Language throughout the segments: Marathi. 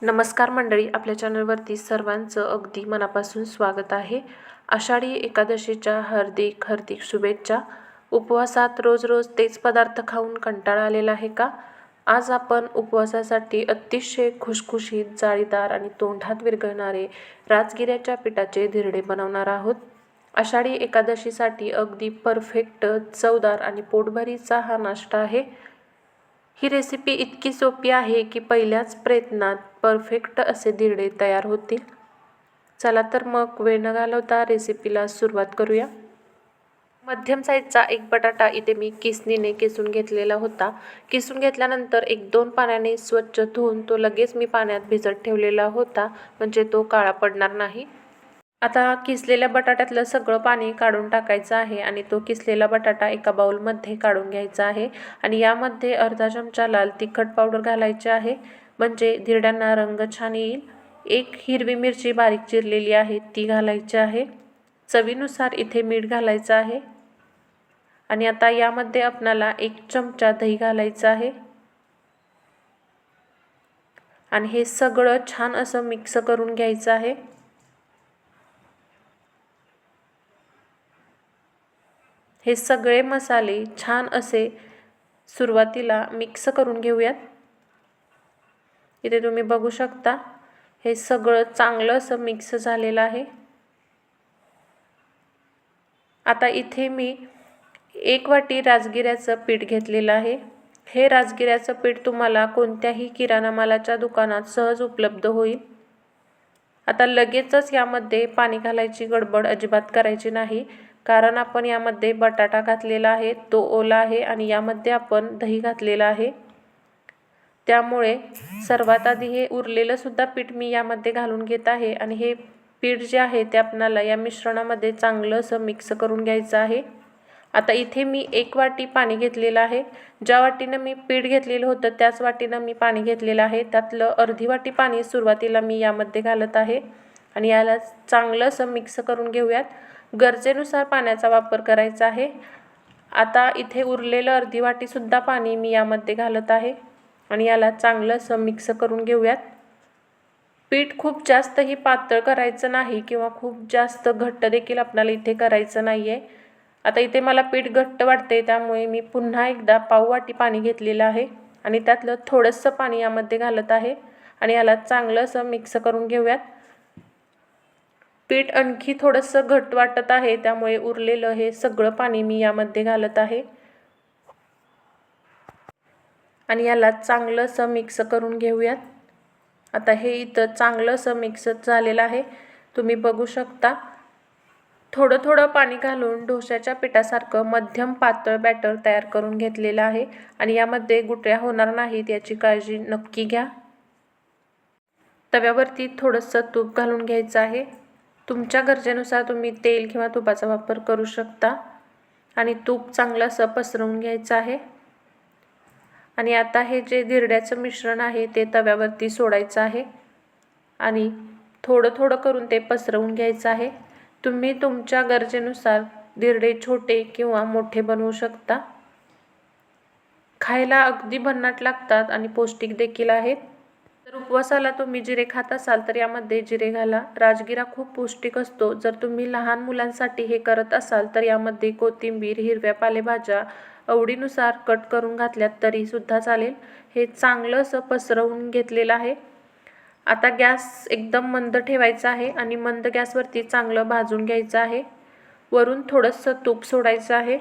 नमस्कार मंडळी, आपल्या चॅनलवरती सर्वांचं अगदी मनापासून स्वागत आहे। आषाढी एकादशीच्या हार्दिक हार्दिक शुभेच्छा। उपवासात रोज रोज तेच पदार्थ खाऊन कंटाळा आलेला आहे का? आज आपण उपवासासाठी अतिशय खुशखुशीत, जाळीदार आणि तोंडात विरघळणारे राजगिऱ्याच्या पिठाचे धिरडे बनवणार आहोत। आषाढी एकादशीसाठी अगदी परफेक्ट, चवदार आणि पोटभरीचा हा नाश्ता आहे। ही रेसिपी इतकी सोपी आहे की पहिल्याच प्रयत्नात परफेक्ट असे धिरडे तयार होतील। चला तर मग वेळ न घालवता रेसिपीला सुरुवात करूया। मध्यम साईजचा एक बटाटा इथे मी किसणीने किसून घेतलेला होता। किसून घेतल्यानंतर 1-2 पाण्याने स्वच्छ धुवून तो लगेच मी पाण्यात भिजत ठेवलेला होता, म्हणजे तो काळा पडणार नाही। आता किसलेल्या बटाट्यातलं सगळं पाणी काढून टाकायचं आहे आणि तो किसलेला बटाटा एका बाउलमध्ये काढून घ्यायचा आहे आणि यामध्ये अर्धा चमचा लाल तिखट पावडर घालायचे आहे, म्हणजे धिरड्यांना रंग छान येईल। 1 हिरवी मिरची बारीक चिरलेली आहे ती घालायची आहे। चवीनुसार इथे मीठ घालायचं आहे आणि आता यामध्ये आपल्याला 1 चमचा दही घालायचं आहे आणि हे सगळं छान असं मिक्स करून घ्यायचं आहे। हे सगळे मसाले छान असे सुरुवातीला मिक्स करून घेऊयात। इथे तुम्ही बघू शकता हे सगळं चांगलं असं मिक्स झालेलं आहे। आता इथे मी 1 वाटी राजगिऱ्याचं पीठ घेतलेलं आहे। हे राजगिऱ्याचं पीठ तुम्हाला कोणत्याही किराणा मालाच्या दुकानात सहज उपलब्ध होईल। आता लगेचच यामध्ये पाणी घालायची गडबड अजिबात करायची नाही, कारण आपण यामध्ये बटाटा घातलेला आहे, तो ओला आहे आणि यामध्ये आपण दही घातलेला आहे। त्यामुळे सर्वात आधी हे उरलेलं सुद्धा पीठ मी यामध्ये घालून घेत आहे आणि हे पीठ जे आहे ते आपल्याला या मिश्रणामध्ये चांगलं असं मिक्स करून घ्यायचं आहे। आता इथे मी 1 वाटी पाणी घेतलेलं आहे। ज्या वाटीनं मी पीठ घेतलेलं होतं त्याच वाटीनं मी पाणी घेतलेलं आहे। त्यातलं अर्धी वाटी पाणी सुरुवातीला मी यामध्ये घालत आहे आणि याला चांगलं असं मिक्स करून घेऊयात। गरजेनुसार पाण्याचा वापर करायचा आहे। आता इथे उरलेलं अर्धी वाटीसुद्धा पाणी मी यामध्ये घालत आहे आणि याला चांगलं असं मिक्स करून घेऊयात। पीठ खूप जास्तही पातळ करायचं नाही किंवा खूप जास्त घट्ट देखील आपल्याला इथे करायचं नाही आहे। आता इथे मला पीठ घट्ट वाटते, त्यामुळे मी पुन्हा एकदा पाव वाटी पाणी घेतलेलं आहे आणि त्यातलं थोडंसं पाणी यामध्ये घालत आहे आणि याला चांगलं असं मिक्स करून घेऊयात। पीठ आणखी थोडंसं घट्ट वाटत आहे, त्यामुळे उरलेलं हे सगळं पाणी मी यामध्ये घालत आहे आणि याला चांगलं असं मिक्स करून घेऊयात। आता हे इथं चांगलं असं मिक्स झालेलं आहे, तुम्ही बघू शकता। थोडं थोडं पाणी घालून डोश्याच्या पिठासारखं मध्यम पातळ बॅटर तयार करून घेतलेलं आहे आणि यामध्ये गुठळ्या होणार नाहीत याची काळजी नक्की घ्या। तव्यावरती थोडंसं तूप घालून घ्यायचं आहे। तुमच्या गरजेनुसार तुम्ही तेल किंवा तुपाचा वापर करू शकता आणि तूप चांगलं असं पसरवून घ्यायचं आहे आणि आता हे जे धिरड्याचं मिश्रण आहे ते तव्यावरती सोडायचं आहे आणि थोडं थोडं करून ते पसरवून घ्यायचं आहे। तुम्ही तुमच्या गरजेनुसार धिरडे छोटे किंवा मोठे बनवू शकता। खायला अगदी भन्नाट लागतात आणि पौष्टिक देखील आहेत। जर उपवासाला तुम्ही जिरे खात असाल तर यामध्ये जिरे घाला। राजगिरा खूप पौष्टिक असतो। जर तुम्ही लहान मुलांसाठी हे करत असाल तर यामध्ये कोथिंबीर, हिरव्या पालेभाज्या आवडीनुसार कट करून घातल्यात तरी सुद्धा चालेल। हे चांगलं असं पसरवून घेतलेलं आहे। आता गॅस एकदम मंद ठेवायचा आहे आणि मंद गॅसवरती चांगलं भाजून घ्यायचं आहे। वरून थोडंसं तूप सोडायचं आहे।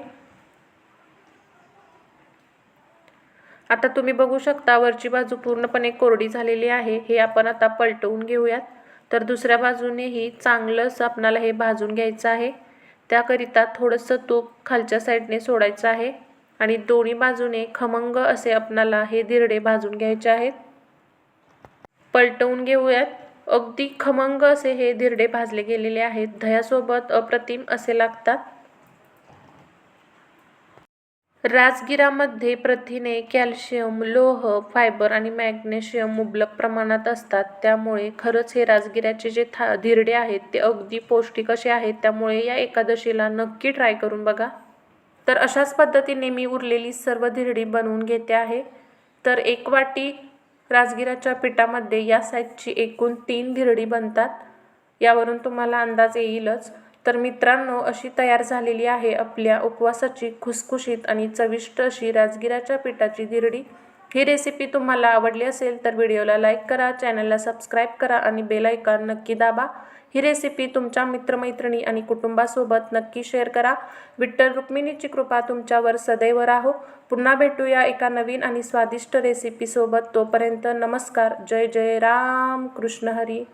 आता तुम्ही बघू शकता वरची बाजू पूर्णपणे कोरडी झालेली आहे। हे आपण आता पलटवून घेऊयात। तर दुसऱ्या बाजूनेही चांगलं असं आपल्याला हे भाजून घ्यायचं आहे। त्याकरिता थोडंसं तूप खालच्या साईडने सोडायचं आहे आणि दोन्ही बाजूने खमंग असे आपल्याला हे धिरडे भाजून घ्यायचे आहेत। पलटवून घेऊयात। अगदी खमंग असे हे धिरडे भाजले गेलेले आहेत। दह्यासोबत अप्रतिम असे लागतात। राजगिरामध्ये प्रथिने, कॅल्शियम, लोह, फायबर आणि मॅग्नेशियम मुबलक प्रमाणात असतात। त्यामुळे खरंच हे राजगिऱ्याचे जे धिरडे आहेत ते अगदी पौष्टिक असे आहेत। त्यामुळे या एकादशीला नक्की ट्राय करून बघा। तर अशाच पद्धतीने मी उरलेली सर्व धिरडी बनवून घेते आहे। तर 1 वाटी राजगिराच्या पिठामध्ये या साईजची एकूण 3 धिरडी बनतात, यावरून तुम्हाला अंदाज येईलच. तर मित्रांनो, अशी तयार झालेली आहे आपल्या उपवासाची खुसखुशीत आणि चविष्ट अशी राजगिराच्या पिठाची धिरडी. ही रेसिपी तुम्हाला आवडली असेल तर व्हिडिओला लाईक करा, चॅनलला सबस्क्राईब करा आणि बेल आयकॉन नक्की दाबा. ही रेसिपी तुमच्या मित्रमैत्रिणी आणि कुटुंबासोबत नक्की शेअर करा. विठ्ठल रुक्मिणीची कृपा तुमच्यावर सदैव राहो. पुन्हा भेटूया एका नवीन आणि स्वादिष्ट रेसिपीसोबत. तोपर्यंत नमस्कार. जय जय राम कृष्ण हरी.